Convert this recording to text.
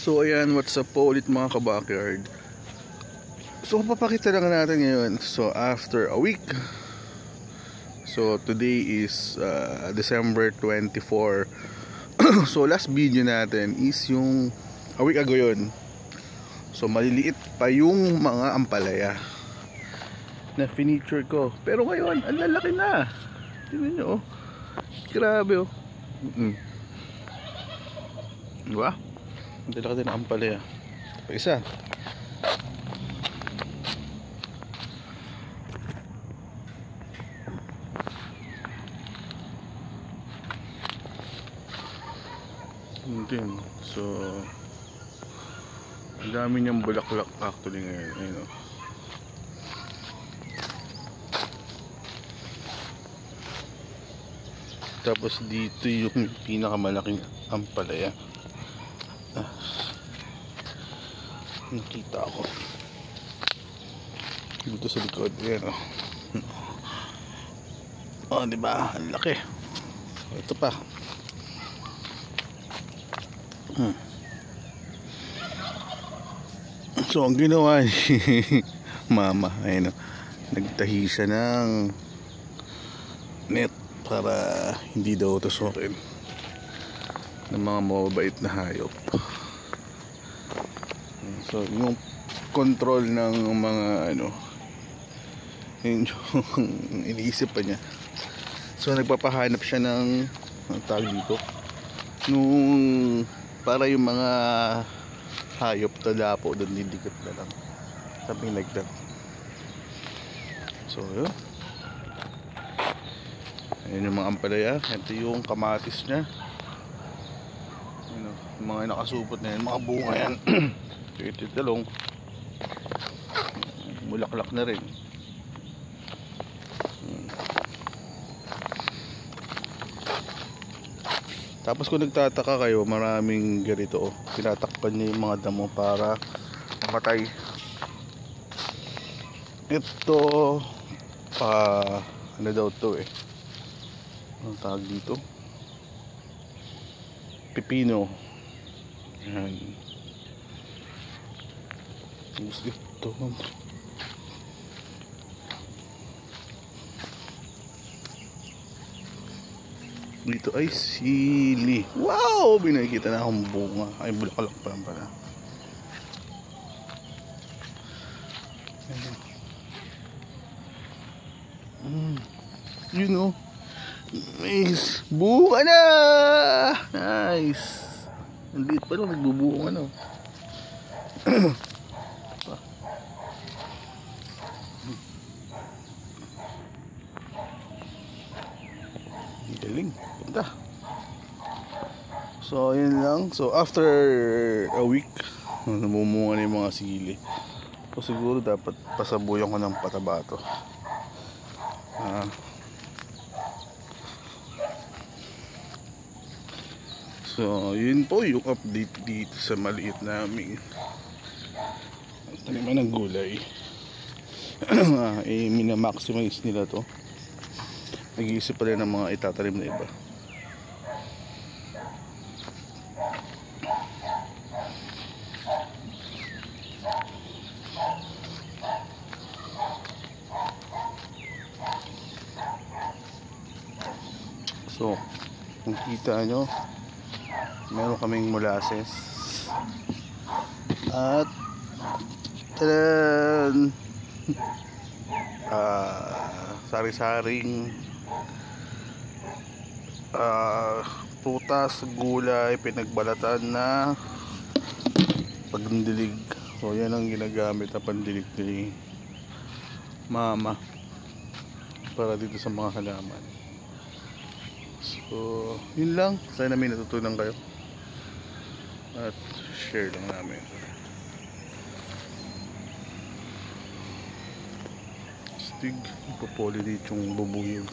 So ayan, what's up po ulit mga ka-backyard. So papakita lang natin ngayon. So after a week, so today is December 24. So last video natin is yung a week ago yun. So maliliit pa yung mga ampalaya na finiture ko. Pero ngayon, ang lalaki na. Tingnan nyo, oh. Grabe, oh. Diba? Ang lalaki din ang ampalaya. Pa isa. Din. So ang dami niyang bulaklak actually ngayon. Ayun, oh. Tapos dito yung pinakamalaking ampalaya. Nakita ako dito sa likod. Ayan, oh. Oh, diba? Ang laki. Ito pa. So ang ginawa ni mama, ayun, nagtahi siya ng net para hindi daw tusukin ng mga mababait na hayop. So yung control ng mga yun yung iniisip pa niya. So nagpapahanap siya ng tawag dito nung para yung mga hayop tadapo doon didikit na lang, something like that. So yun, ayun yung mga ampalaya. Ito yung kamatis nya, yung mga nakasupot na yan, mga bunga yan. Ito talong, bulaklak na rin. Tapos kung nagtataka kayo, maraming ganito, oh. Tinatakpan niya yung mga damo para mamatay. Ito ano daw to eh, ang tawag dito, pipino. Yan. Tapos ito dito ay sili. Wow! Binakita na akong bunga. Ay, bulaklak pa lang pala. You know, nice. Bunga na! Nice. Ang liit pa lang, nagbubunga na. Galing. Punta. So yun lang. So after a week, namumunga na yung mga sili. So siguro dapat pasabuyan ko ng pataba to. So yun po yung update dito sa maliit naming taniman ng gulay. Minamaximize nila to. Nag-iisip pa rin ng mga itatanim na iba. So kung kita nyo, meron kaming molasses at sari-saring prutas, gulay, pinagbalatan na pagdilig. So yan ang ginagamit na pandilig ni mama para dito sa mga halaman. So yun lang, sana may natutunan kayo at share lang namin. Stig, ipopollinate yung bubuyog.